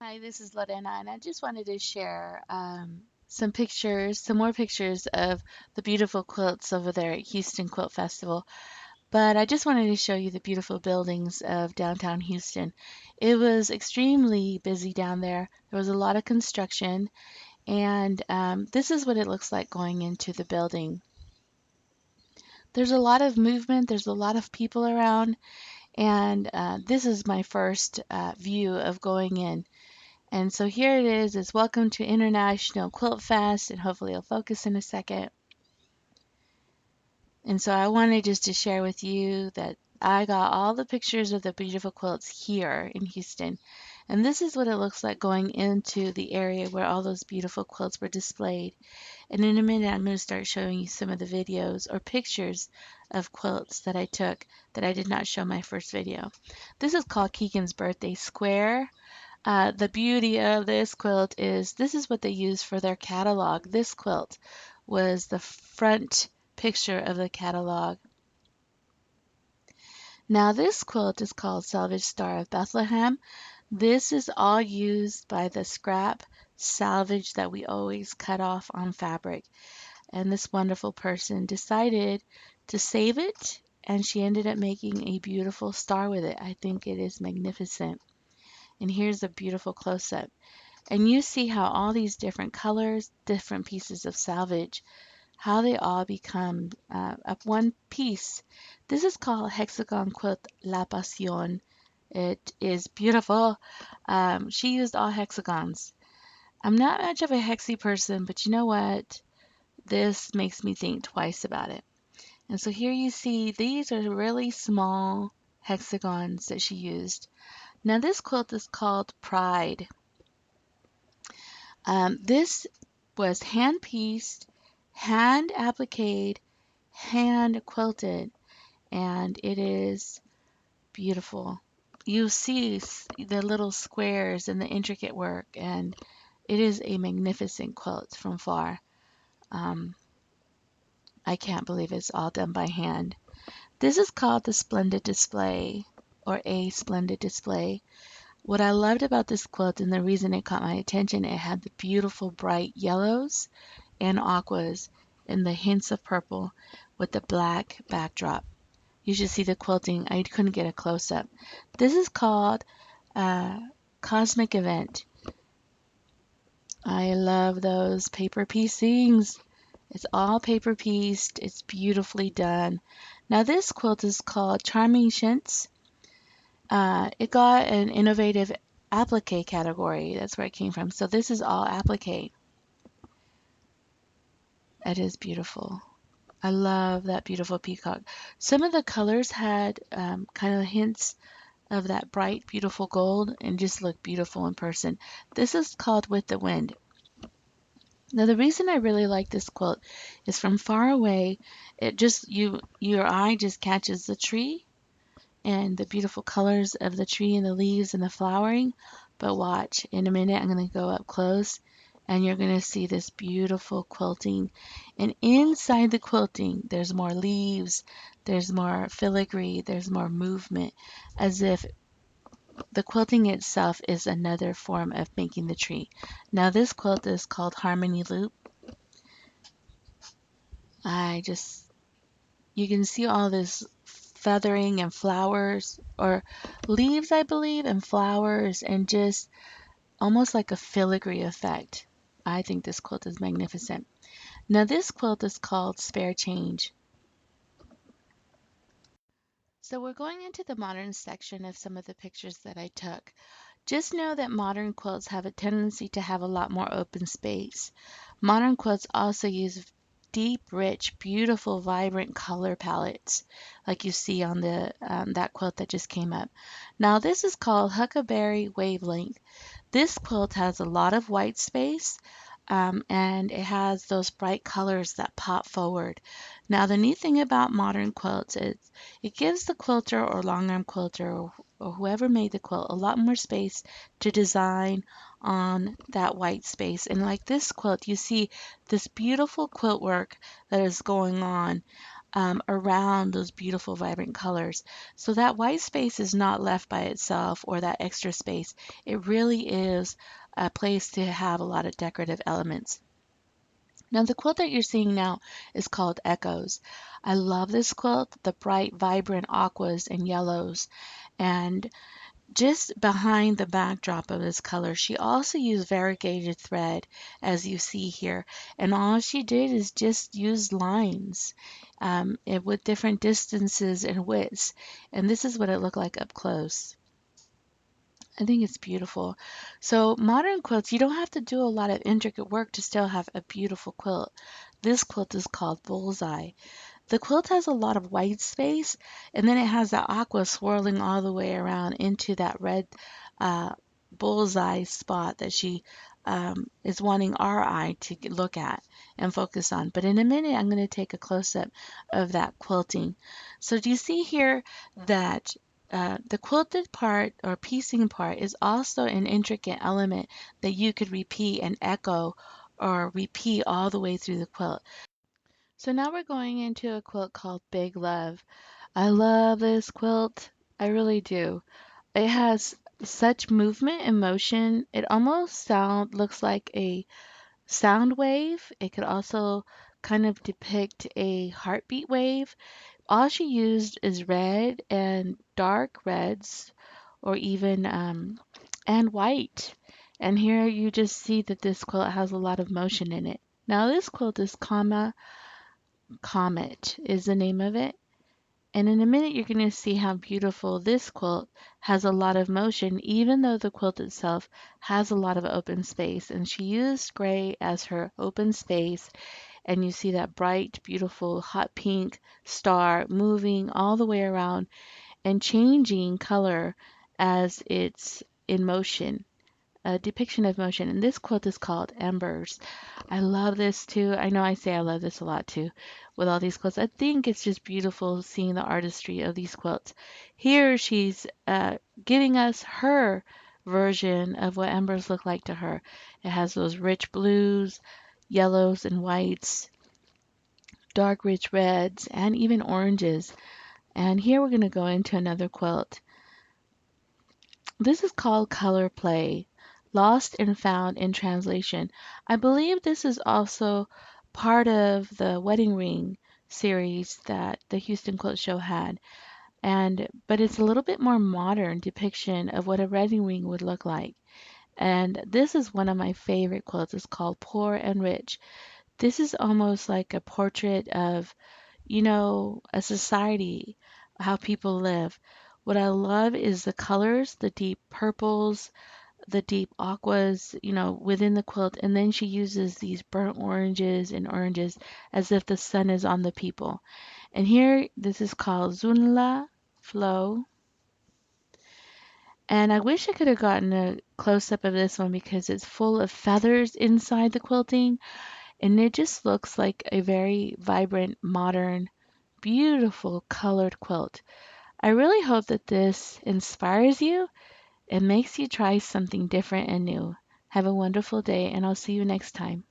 Hi, this is Lorena, and I just wanted to share some pictures, some more pictures of the beautiful quilts over there at Houston Quilt Festival. But I just wanted to show you the beautiful buildings of downtown Houston. It was extremely busy down there. There was a lot of construction, and this is what it looks like going into the building. There's a lot of movement, there's a lot of people around, and this is my first view of going in. And so here it is. It's welcome to International Quilt Fest, and hopefully it'll focus in a second. And so I wanted just to share with you that I got all the pictures of the beautiful quilts here in Houston. And this is what it looks like going into the area where all those beautiful quilts were displayed. And in a minute, I'm going to start showing you some of the videos or pictures of quilts that I took that I did not show my first video. This is called Keegan's Birthday Square. The beauty of this quilt is this is what they use for their catalog. This quilt was the front picture of the catalog. Now this quilt is called Salvage Star of Bethlehem. This is all used by the scrap salvage that we always cut off on fabric. And this wonderful person decided to save it, and she ended up making a beautiful star with it. I think it is magnificent. And here's a beautiful close-up. And you see how all these different colors, different pieces of salvage, how they all become up one piece. This is called Hexagon Quilt La Pasión. It is beautiful. She used all hexagons. I'm not much of a hexy person, but you know what? This makes me think twice about it. And so here you see these are really small hexagons that she used. Now this quilt is called Pride. This was hand pieced, hand appliqued, hand quilted, and it is beautiful. You see the little squares and the intricate work, and it is a magnificent quilt from far. Um, I can't believe it's all done by hand. This is called the Splendid Display or a Splendid Display. What I loved about this quilt and the reason it caught my attention, it had the beautiful bright yellows and aquas and the hints of purple with the black backdrop. You should see the quilting. I couldn't get a close up. This is called Cosmic Event. I love those paper piecings. It's all paper pieced. It's beautifully done. Now this quilt is called Charming Chintz. It got an innovative applique category. That's where it came from. So this is all applique. It is beautiful. I love that beautiful peacock. Some of the colors had kind of hints of that bright, beautiful gold and just look beautiful in person. This is called With the Wind. Now the reason I really like this quilt is from far away, it just your eye just catches the tree and the beautiful colors of the tree and the leaves and the flowering. But watch, in a minute I'm going to go up close and you're going to see this beautiful quilting. And inside the quilting, there's more leaves, there's more filigree, there's more movement, as if the quilting itself is another form of making the tree. Now this quilt is called Harmony Loop. I just, you can see all this feathering and flowers or leaves, I believe, and flowers and just almost like a filigree effect. I think this quilt is magnificent. Now this quilt is called Spare Change. So we're going into the modern section of some of the pictures that I took. Just know that modern quilts have a tendency to have a lot more open space. Modern quilts also use deep, rich, beautiful, vibrant color palettes, like you see on the that quilt that just came up. Now this is called Huckleberry Wavelength. This quilt has a lot of white space, and it has those bright colors that pop forward. Now the neat thing about modern quilts is it gives the quilter or long arm quilter or whoever made the quilt a lot more space to design on that white space. And like this quilt, you see this beautiful quilt work that is going on. around those beautiful, vibrant colors. So that white space is not left by itself or that extra space. It really is a place to have a lot of decorative elements. Now, the quilt that you're seeing now is called Echoes. I love this quilt, the bright, vibrant aquas and yellows. And just behind the backdrop of this color, she also used variegated thread, as you see here. And all she did is just use lines with different distances and widths. And this is what it looked like up close. I think it's beautiful. So modern quilts, you don't have to do a lot of intricate work to still have a beautiful quilt. This quilt is called Bullseye. The quilt has a lot of white space, and then it has the aqua swirling all the way around into that red uh, bullseye spot that she is wanting our eye to look at and focus on. But in a minute, I'm going to take a close-up of that quilting. So do you see here that the quilted part or piecing part is also an intricate element that you could repeat and echo or repeat all the way through the quilt. So now we're going into a quilt called Big Love. I love this quilt. I really do. It has such movement and motion. It almost looks like a sound wave. It could also kind of depict a heartbeat wave. All she used is red and dark reds, or even and white. And here you just see that this quilt has a lot of motion in it. Now this quilt is Comet is the name of it. And in a minute, you're going to see how beautiful this quilt has a lot of motion, even though the quilt itself has a lot of open space. And she used gray as her open space. And you see that bright, beautiful, hot pink star moving all the way around and changing color as it's in motion, a depiction of motion. And this quilt is called Embers. I love this too. I know I say I love this a lot too with all these quilts. I think it's just beautiful seeing the artistry of these quilts. Here she's giving us her version of what embers look like to her. It has those rich blues, yellows, and whites, dark rich reds, and even oranges. And here we're going to go into another quilt. This is called Color Play, Lost and Found in Translation. I believe this is also part of the wedding ring series that the Houston Quilt Show had. But it's a little bit more modern depiction of what a wedding ring would look like. And this is one of my favorite quilts. It's called Poor and Rich. This is almost like a portrait of, a society, how people live. What I love is the colors, the deep purples, the deep aquas, within the quilt. And then she uses these burnt oranges and oranges as if the sun is on the people. And here, this is called Zunla Flow. And I wish I could have gotten a close up of this one because it's full of feathers inside the quilting. And it just looks like a very vibrant, modern, beautiful colored quilt. I really hope that this inspires you and makes you try something different and new. Have a wonderful day, and I'll see you next time.